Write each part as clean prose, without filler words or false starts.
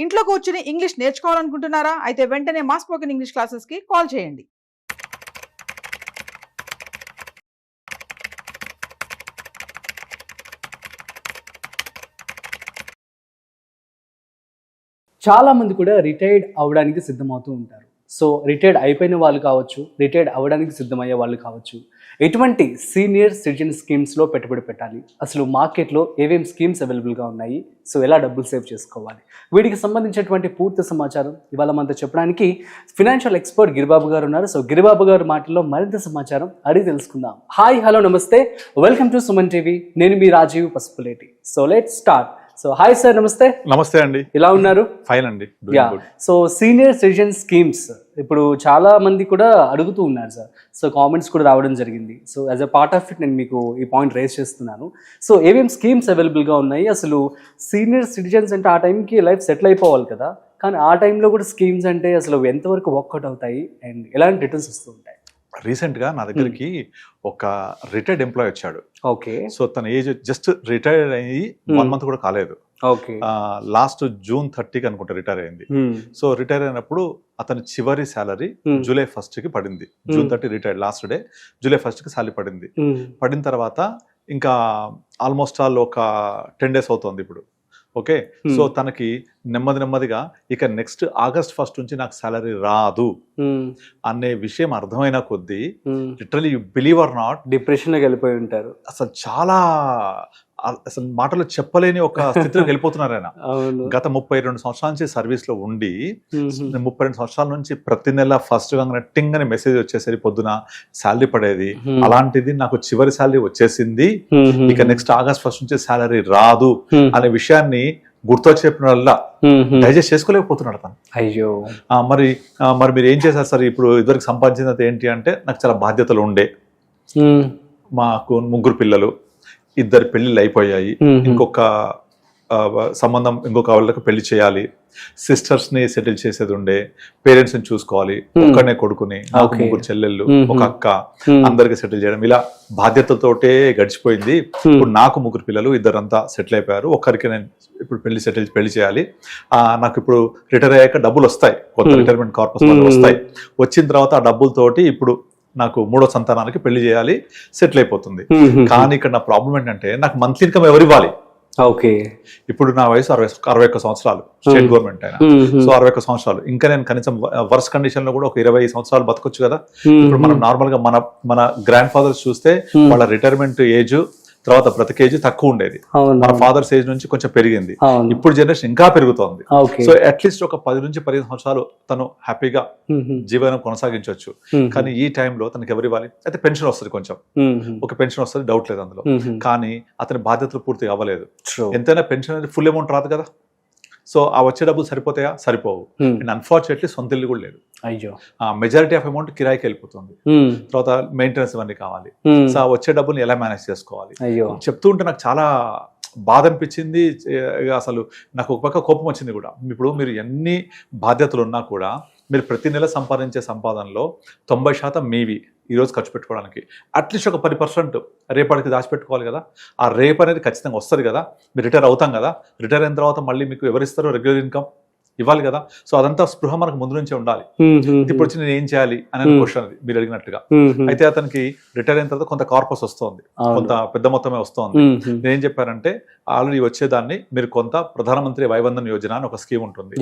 ఇంట్లో కూర్చుని ఇంగ్లీష్ నేర్చుకోవాలనుకుంటున్నారా? అయితే వెంటనే మా స్పోకెన్ ఇంగ్లీష్ క్లాసెస్‌కి కాల్ చేయండి. చాలా మంది కూడా రిటైర్డ్ అవ్వడానికి సిద్ధమవుతూ ఉంటారు. సో రిటైర్డ్ అయిపోయిన వాళ్ళు కావచ్చు, రిటైర్డ్ అవ్వడానికి సిద్ధమయ్యే వాళ్ళు కావచ్చు, ఎటువంటి సీనియర్ సిటిజన్ స్కీమ్స్లో పెట్టుబడి పెట్టాలి, అసలు మార్కెట్లో ఏమేమి స్కీమ్స్ అవైలబుల్గా ఉన్నాయి, సో ఎలా డబ్బులు సేవ్ చేసుకోవాలి, వీటికి సంబంధించినటువంటి పూర్తి సమాచారం ఇవాళ మనతో చెప్పడానికి ఫినాన్షియల్ ఎక్స్పర్ట్ గిరిబాబు గారు ఉన్నారు. సో గిరిబాబు గారు మాటల్లో మరింత సమాచారం అడిగి తెలుసుకుందాం. హాయ్, హలో, నమస్తే, వెల్కమ్ టు సుమన్ టీవీ. నేను మీ Rajiv Pasupuleti. So let's start. So hi sir, నమస్తే. నమస్తే అండి, ఎలా ఉన్నారు? ఫైన్ అండి. సో సీనియర్ సిటిజన్ స్కీమ్స్ ఇప్పుడు చాలా మంది కూడా అడుగుతూ ఉన్నారు సార్. సో కామెంట్స్ కూడా రావడం జరిగింది. So as a part of it నేను మీకు ఈ పాయింట్ రేస్ చేస్తున్నాను. సో ఏమేమి స్కీమ్స్ అవైలబుల్గా ఉన్నాయి, అసలు సీనియర్ సిటిజన్స్ అంటే ఆ టైంకి లైఫ్ సెటిల్ అయిపోవాలి కదా, కానీ ఆ టైంలో కూడా స్కీమ్స్ అంటే అసలు ఎంతవరకు వర్కౌట్ అవుతాయి అండ్ ఎలాంటి రిటర్న్స్ వస్తూ ఉంటాయి? రీసెంట్గా నా దగ్గరికి ఒక రిటైర్డ్ ఎంప్లాయ్ వచ్చాడు. ఓకే. సో తన ఏజ్ జస్ట్ రిటైర్డ్ అయ్యి 1 month కూడా కాలేదు. ఓకే. లాస్ట్ June 30కి అనుకుంటా రిటైర్ అయింది. సో రిటైర్ అయినప్పుడు అతని చివరి శాలరీ July 1st పడింది. June 30 retired, last day July 1st salary పడింది. పడిన తర్వాత ఇంకా ఆల్మోస్ట్ ఆల్ ఒక 10 days అవుతుంది ఇప్పుడు. ఓకే. సో తనకి నెమ్మదిగా ఇక నెక్స్ట్ August 1st నుంచి నాకు శాలరీ రాదు అనే విషయం అర్థమైన కొద్దీ literally you believe are not డిప్రెషన్లోకి వెళ్ళిపోయి ఉంటారు. అసలు చాలా అసలు మాటలు చెప్పలేని ఒక స్థితిలోకి వెళ్ళిపోతున్నారు ఆయన. గత 32 సంవత్సరాల నుంచి సర్వీస్ లో ఉండి 32 సంవత్సరాల నుంచి ప్రతి నెల ఫస్ట్ టింగ్ అని మెసేజ్ వచ్చేసరి పొద్దున శాలరీ పడేది. అలాంటిది నాకు చివరి శాలరీ వచ్చేసింది, ఇక నెక్స్ట్ August 1st నుంచి శాలరీ రాదు అనే విషయాన్ని గుర్తొచ్చి చెప్పిన వల్ల డైజెస్ట్ చేసుకోలేకపోతున్నాడు తను. అయ్యో. మరి మీరు ఏం చేశారు సార్? ఇప్పుడు ఇదివరకు సంపాదించినది ఏంటి అంటే, నాకు చాలా బాధ్యతలు ఉండే, మాకు 3 పిల్లలు, 2 పెళ్లిళ్ళు అయిపోయాయి, ఇంకొక సంబంధం ఇంకొక వాళ్ళకి పెళ్లి చేయాలి, సిస్టర్స్ ని సెటిల్ చేసేది ఉండే, పేరెంట్స్ ని చూసుకోవాలి, ఒక్కనే కొడుకుని, నాకు 3 చెల్లెళ్ళు, ఒక అక్క, అందరికి సెటిల్ చేయడం, ఇలా బాధ్యతలతోటే గడిచిపోయింది. ఇప్పుడు నాకు 3 పిల్లలు, 2 సెటిల్ అయిపోయారు, ఒక్కరికి నేను ఇప్పుడు పెళ్లి చేయాలి. నాకు ఇప్పుడు రిటైర్ అయ్యాక డబ్బులు వస్తాయి, కొత్త రిటైర్మెంట్ కార్పస్ వస్తాయి. వచ్చిన తర్వాత ఆ డబ్బులతోటి ఇప్పుడు నాకు 3వ సంతానానికి పెళ్లి చేయాలి, సెటిల్ అయిపోతుంది. కానీ ఇక్కడ నా ప్రాబ్లం ఏంటంటే, నాకు మంత్లీ ఇన్కమ్ ఎవరు ఇవ్వాలి? ఓకే. ఇప్పుడు నా వయసు 61 సంవత్సరాలు, స్టేట్ గవర్నమెంట్ అయినా. సో 61 సంవత్సరాలు, ఇంకా నేను కనీసం వర్స్ కండిషన్ లో కూడా ఒక 20 సంవత్సరాలు బతకొచ్చు కదా. ఇప్పుడు మనం నార్మల్ గా మన గ్రాండ్ ఫాదర్స్ చూస్తే వాళ్ళ రిటైర్మెంట్ ఏజ్ తర్వాత బ్రతిక ఏజ్ తక్కువ ఉండేది, మన ఫాదర్స్ ఏజ్ నుంచి కొంచెం పెరిగింది. ఇప్పుడు జనరేషన్ ఇంకా పెరుగుతోంది. సో అట్లీస్ట్ ఒక 10 నుంచి 15 సంవత్సరాలు తను హ్యాపీగా జీవనం కొనసాగించవచ్చు. కానీ ఈ టైంలో తనకి ఎవరు ఇవ్వాలి? అయితే పెన్షన్ వస్తుంది, కొంచెం ఒక పెన్షన్ వస్తుంది, డౌట్ లేదు అందులో. కానీ అతని బాధ్యతలు పూర్తిగా అవ్వలేదు. ఎంతైనా పెన్షన్ అనేది ఫుల్ అమౌంట్ రాదు కదా. సో ఆ వచ్చే డబ్బులు సరిపోతాయా? సరిపోవు. అండ్ అన్ఫార్చునేట్లీ సొంత ఇల్లు కూడా లేదు. అయ్యో. మెజారిటీ ఆఫ్ అమౌంట్ కిరాయికి వెళ్ళిపోతుంది. తర్వాత మెయింటెనెన్స్ ఇవన్నీ కావాలి. సో ఆ వచ్చే డబ్బులు ఎలా మేనేజ్ చేసుకోవాలి చెప్తూ ఉంటే నాకు చాలా బాధ అనిపించింది. అసలు నాకు ఒక పక్క కోపం వచ్చింది కూడా. ఇప్పుడు మీరు ఎన్ని బాధ్యతలు ఉన్నా కూడా మీరు ప్రతి నెల సంపాదించే సంపాదనలో 90% మీవి ఈరోజు ఖర్చు పెట్టుకోవడానికి. అట్లీస్ట్ ఒక 10% రేపటికి దాచిపెట్టుకోవాలి కదా. ఆ రేపు అనేది ఖచ్చితంగా వస్తుంది కదా. మీరు రిటైర్ అవుతాం కదా, రిటైర్ అయిన తర్వాత మళ్ళీ మీకు ఎవరిస్తారో రెగ్యులర్ ఇన్కమ్ ఇవ్వాలి కదా. సో అదంతా స్పృహ మనకు ముందు నుంచే ఉండాలి. ఇప్పుడు వచ్చి నేను ఏం చేయాలి అనే క్వశ్చన్ అది మీరు అడిగినట్టుగా. అయితే అతనికి రిటైర్ అయిన తర్వాత కొంత కార్పస్ వస్తుంది, కొంత పెద్ద మొత్తమే వస్తుంది. నేనేం చెప్పారంటే, ఆల్రెడీ వచ్చేదాన్ని మీరు కొంత ప్రధానమంత్రి వైవందన్ యోజన అని ఒక స్కీమ్ ఉంటుంది,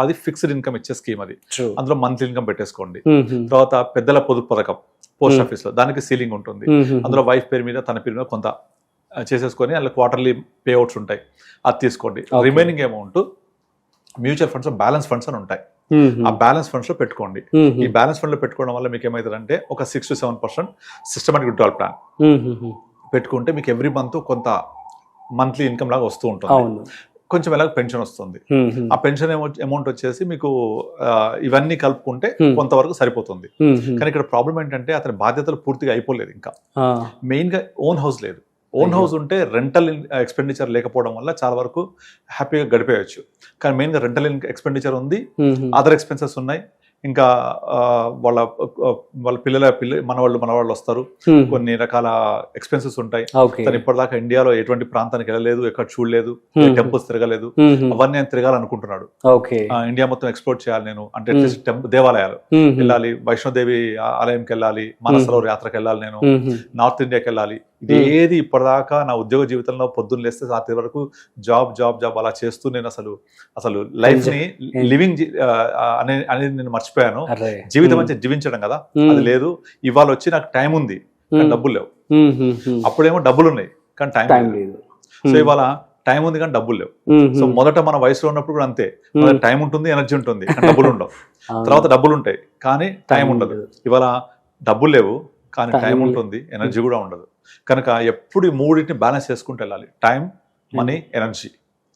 అది ఫిక్స్డ్ ఇన్కమ్ ఇచ్చే స్కీమ్. అది అందులో మంత్లీ ఇన్కమ్ పెట్టేసుకోండి. తర్వాత పెద్దల పొదుపు పథకం పోస్ట్ ఆఫీస్ లో, దానికి సీలింగ్ ఉంటుంది. అందులో వైఫ్ పేరు మీద తన పేరు మీద కొంత చేసేసుకొని అందులో క్వార్టర్లీ పే అవుట్స్ ఉంటాయి, అది తీసుకోండి. Remaining amount mutual funds, balance funds అని ఉంటాయి, ఆ బ్యాలెన్స్ ఫండ్స్ లో పెట్టుకోండి. ఈ బ్యాలెన్స్ ఫండ్ లో పెట్టుకోవడం వల్ల మీకు ఏమవుతుందంటే, ఒక 6 to 7% సిస్టమాటిక్ విత్డ్రాల్ ప్లాన్ పెట్టుకుంటే మీకు ఎవ్రీ మంత్ కొంత మంత్లీ ఇన్కమ్ లాగా వస్తూ ఉంటుంది. కొంచెం ఎలాగ పెన్షన్ వస్తుంది. ఆ పెన్షన్ అమౌంట్ వచ్చేసి మీకు ఇవన్నీ కలుపుకుంటే కొంతవరకు సరిపోతుంది. కానీ ఇక్కడ ప్రాబ్లం ఏంటంటే, అతని బాధ్యతలు పూర్తిగా అయిపోలేదు. ఇంకా మెయిన్ గా ఓన్ హౌస్ లేదు. ఓన్ హౌస్ ఉంటే రెంటల్ ఎక్స్పెండిచర్ లేకపోవడం వల్ల చాలా వరకు హ్యాపీగా గడిపేయచ్చు. కానీ మెయిన్గా రెంటల్ ఎక్స్పెండిచర్ ఉంది, అదర్ ఎక్స్పెన్సెస్ ఉన్నాయి, ఇంకా వాళ్ళ వాళ్ళ పిల్లల మనవాళ్ళు వస్తారు, కొన్ని రకాల ఎక్స్పెన్సెస్ ఉంటాయి. తను ఇప్పటిదాకా ఇండియాలో ఎటువంటి ప్రాంతానికి వెళ్ళలేదు, ఎక్కడ చూడలేదు, టెంపుల్స్ తిరగలేదు, అవన్నీ ఆయన తిరగాలనుకుంటున్నాడు. ఇండియా మొత్తం ఎక్స్ప్లోర్ చేయాలి నేను అంటే, దేవాలయాలు వెళ్ళాలి, వైష్ణోదేవి ఆలయంకి వెళ్ళాలి, మానసరోవర్ యాత్రకు వెళ్ళాలి, నేను నార్త్ ఇండియాకి వెళ్ళాలి. ఇది ఏది ఇప్పటిదాకా నా ఉద్యోగ జీవితంలో పొద్దున్న లేస్తే రాత్రి వరకు జాబ్ అలా చేస్తూ నేను అసలు లైఫ్ ని లివింగ్ అనేది నేను మర్చిపోయాను. జీవితం అంటే జీవించడం కదా, అది లేదు. ఇవాళ వచ్చి నాకు టైం ఉంది కానీ డబ్బులు లేవు. అప్పుడేమో డబ్బులు ఉన్నాయి కానీ టైం లేదు. సో ఇవాళ టైం ఉంది కానీ డబ్బులు లేవు. సో మొదట మన వయసులో ఉన్నప్పుడు కూడా అంతే, టైం ఉంటుంది, ఎనర్జీ ఉంటుంది కానీ డబ్బులు ఉండవు. తర్వాత డబ్బులు ఉంటాయి కానీ టైం ఉండదు. ఇవాళ డబ్బులు లేవు కానీ టైం ఉంటుంది, ఎనర్జీ కూడా ఉండదు. కనుక ఎప్పుడు ఈ మూడింటిని బ్యాలెన్స్ చేసుకుంటూ వెళ్ళాలి, టైం, మనీ, ఎనర్జీ,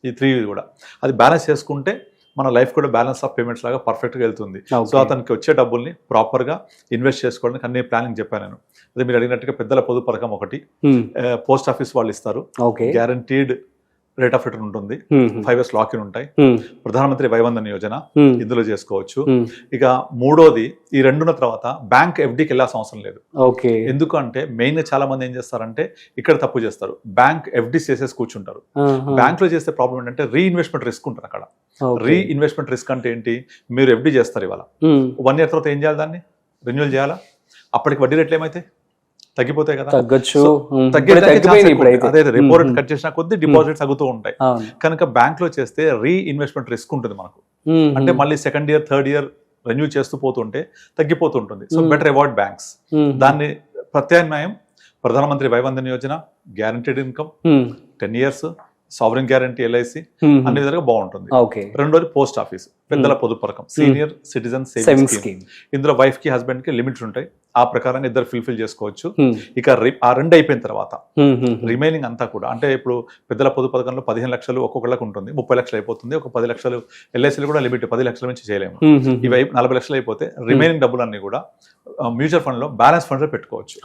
ఈ 3 కూడా. అది బ్యాలెన్స్ చేసుకుంటే మన లైఫ్ కూడా బ్యాలెన్స్ ఆఫ్ పేమెంట్స్ లాగా పర్ఫెక్ట్గా వెళ్తుంది. సో అతనికి వచ్చే డబ్బుల్ని ప్రాపర్గా ఇన్వెస్ట్ చేసుకోవడానికి అన్ని ప్లానింగ్ చెప్పాను నేను. అదే మీరు అడిగినట్టుగా పెద్దల పొదుపు పథకం ఒకటి పోస్ట్ ఆఫీస్ వాళ్ళు ఇస్తారు, గ్యారంటీడ్ రేట్ ఆఫ్ రిటర్న్ ఉంటుంది, 5 years లాక్ ఇన్ ఉంటాయి. ప్రధానమంత్రి వైవందన్ యోజన ఇందులో చేసుకోవచ్చు. ఇక మూడోది, ఈ రెండున్న తర్వాత బ్యాంక్ ఎఫ్డీకి వెళ్ళాల్సిన అవసరం లేదు. ఎందుకంటే మెయిన్ గా చాలా మంది ఏం చేస్తారంటే ఇక్కడ తప్పు చేస్తారు, బ్యాంక్ ఎఫ్డీ చేసేసి కూర్చుంటారు. బ్యాంక్ లో చేస్తే ప్రాబ్లం ఏంటంటే రీఇన్వెస్ట్మెంట్ రిస్క్ ఉంటుంది అక్కడ. రీఇన్వెస్ట్మెంట్ రిస్క్ అంటే ఏంటి, మీరు ఎఫ్డీ చేస్తారు, ఇవాళ 1 year తర్వాత ఏం చేయాలి, దాన్ని రెన్యూవల్ చేయాలా, అప్పటికి వడ్డీ రేట్లు ఏమైతాయి, తగ్గిపోతాయి కదా, తగ్గొచ్చు. అదే రెపో రేట్ కట్ చేసిన కొద్ది డిపాజిట్స్ తగ్గుతూ ఉంటాయి. కనుక బ్యాంక్ లో చేస్తే రీఇన్వెస్ట్మెంట్ రిస్క్ ఉంటుంది మనకు. అంటే మళ్ళీ 2nd year 3rd year renew చేస్తూ పోతుంటే తగ్గిపోతుంటుంది. So better avoid banks. దాన్ని ప్రత్యామ్నాయం Pradhan Mantri Vaya Vandana Yojana, guaranteed income 10 years, sovereign guarantee, LIC, అన్ని విధాలుగా బాగుంటుంది. రెండోది పోస్ట్ ఆఫీస్ పెద్దల పొదుపు పథకం, సీనియర్ సిటిజన్ సేవింగ్స్ స్కీమ్. ఇందులో వైఫ్ కి హస్బెండ్ కి లిమిట్స్ ఉంటాయి, ఆ ప్రకారంగా ఇద్దరు ఫుల్ఫిల్ చేసుకోవచ్చు. ఇక ఆ 2 అయిపోయిన తర్వాత రిమైనింగ్ అంతా కూడా, అంటే ఇప్పుడు పెద్దల పొదుపు పథకంలో 15 లక్షలు ఒక్కొక్కళ్ళకి ఉంటుంది, 30 లక్షలు అయిపోతుంది. ఒక 10 లక్షలు ఎల్ఐసీలు కూడా లిమిట్ 10 లక్షల నుంచి చేయలేము. ఇవి 40 లక్షలు అయిపోతే రిమైనింగ్ డబ్బులన్నీ కూడా మ్యూచువల్ ఫండ్ లో, బ్యాలెన్స్ ఫండ్ లో పెట్టుకోవచ్చు.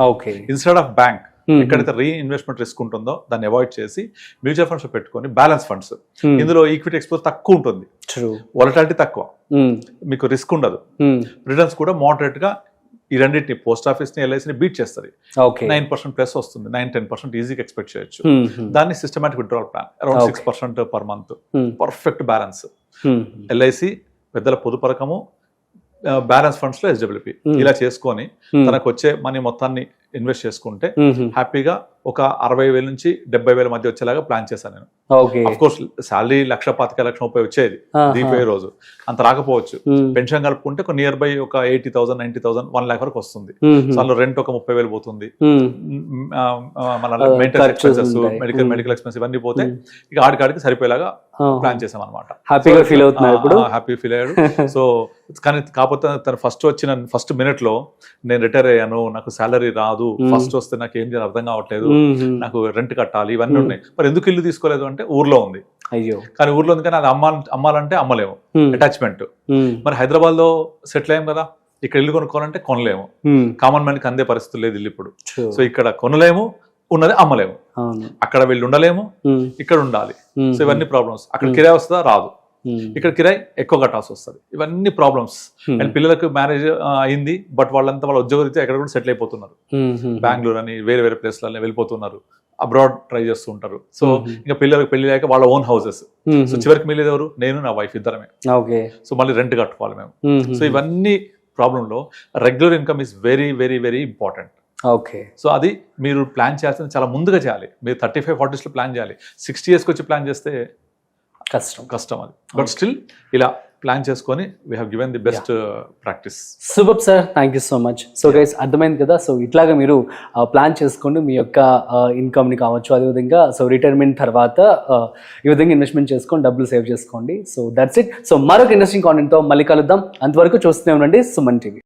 ఇన్స్టెడ్ ఆఫ్ బ్యాంక్ ఎక్కడైతే రీఇన్వెస్ట్మెంట్ రిస్క్ ఉంటుందో దాన్ని అవాయిడ్ చేసి మ్యూచువల్ ఫండ్స్ లో పెట్టుకొని బ్యాలెన్స్ ఫండ్స్, ఇందులో ఈక్విటీ ఎక్స్పోజ్ తక్కువ ఉంటుంది, వాలటాలిటీ తక్కువ, మీకు రిస్క్ ఉండదు, రిటర్న్స్ కూడా మోడరేట్ గా ఈ రెండింటిని పోస్ట్ ఆఫీస్ ని ఎల్ఐసిని బీట్ చేస్తుంది. 9% ప్లస్ వస్తుంది, 9-10% ఈజీగా ఎక్స్పెక్ట్ చేయొచ్చు. దాన్ని systematic withdrawal plan around 6% per month, perfect balance. LIC, పెద్దల పొదుపు పథకము, బ్యాలెన్స్ ఫండ్స్ లో ఎస్డబ్ల్యూపీ, ఇలా చేసుకొని తనకు వచ్చే మనీ మొత్తాన్ని ఇన్వెస్ట్ చేసుకుంటే హ్యాపీగా ఒక 60,000 నుంచి 70,000 మధ్య వచ్చేలాగా ప్లాన్ చేశాను నేను. అఫ్ కోర్స్ శాలరీ 1,25,30,000 వచ్చేది దీనిపోయే రోజు, అంత రాకపోవచ్చు. పెన్షన్ కలుపుకుంటే ఒక నియర్ బై ఒక 80,000, 90,000, 1 lakh వరకు వస్తుంది. సో అందులో రెంట్ ఒక 30,000 పోతుంది, మన మెయింటెనెన్స్ ఎక్స్పెన్సెస్, మెడికల్ ఎక్స్పెన్సెస్ ఇవన్నీ పోతే ఇక ఆడికి సరిపోయేలాగా ప్లాన్ చేసాం అనమాట. హ్యాపీగా ఫీల్ అయ్యాడు. సో కానీ కాకపోతే తను ఫస్ట్ మినిట్ లో నేను రిటైర్ అయ్యాను, నాకు శాలరీ రాదు, ఫస్ట్ వస్తే నాకు ఏం చేయాలి అర్థం కావట్లేదు, నాకు రెంట్ కట్టాలి, ఇవన్నీ ఉన్నాయి. మరి ఎందుకు ఇల్లు తీసుకోలేదు అంటే ఊర్లో ఉంది. అయ్యో, కానీ ఊర్లో ఉంది కానీ అది అమ్మాలంటే అమ్మలేము, అటాచ్మెంట్. మరి హైదరాబాద్ లో సెటిల్ అయ్యాం కదా, ఇక్కడ ఇల్లు కొనుక్కోవాలంటే కొనలేము, కామన్ మ్యాన్ కి అందే పరిస్థితులు లేదు ఇల్లు ఇప్పుడు. సో ఇక్కడ కొనలేము, ఉన్నది అమ్మలేము, అక్కడ వెళ్ళి ఉండలేము, ఇక్కడ ఉండాలి. సో ఇవన్నీ ప్రాబ్లమ్స్. అక్కడ కిరాయి వస్తుందా, రాదు, ఇక్కడ కిరాయి ఎక్కువ కట్టాల్సి వస్తుంది. ఇవన్నీ ప్రాబ్లమ్స్. అండ్ పిల్లలకు మ్యారేజ్ అయింది, బట్ వాళ్ళంతా వాళ్ళ ఉద్యోగరీత్యా ఎక్కడ కూడా సెటిల్ అయిపోతున్నారు, బెంగళూరు అని వేరే ప్లేస్లలో వెళ్ళిపోతున్నారు, అబ్రాడ్ ట్రై చేస్తూ ఉంటారు. సో ఇంకా పిల్లలకు పెళ్లి లేక వాళ్ళ ఓన్ హౌసెస్. సో చివరికి మిగిలేదు ఎవరు, నేను నా వైఫ్ ఇద్దరమే. సో మళ్ళీ రెంట్ కట్టుకోవాలి మేము. సో ఇవన్నీ ప్రాబ్లంలో regular income is very very very important. So అది మీరు ప్లాన్ చేయాల్సింది చాలా ముందుగా చేయాలి. మీరు 35-40s లో ప్లాన్ చేయాలి. 60 years వచ్చి ప్లాన్ చేస్తే కష్టం అది. బట్ స్టిల్ ఇలా ప్లాన్ చేసుకొని we have given the best practice. Super sir, thank you so much. So guys, అర్థమైంది కదా. సో ఇట్లాగా మీరు ప్లాన్ చేసుకోండి మీ యొక్క ఇన్కమ్ని కావచ్చు, అదేవిధంగా సో రిటైర్మెంట్ తర్వాత ఈ విధంగా ఇన్వెస్ట్మెంట్ చేసుకొని డబ్బులు సేవ్ చేసుకోండి. So that's it. సో మరొక ఇంట్రెస్టింగ్ కాంటెంట్తో మళ్ళీ కలుద్దాం. అంతవరకు చూస్తూనే ఉండండి సుమన్ టీవీ.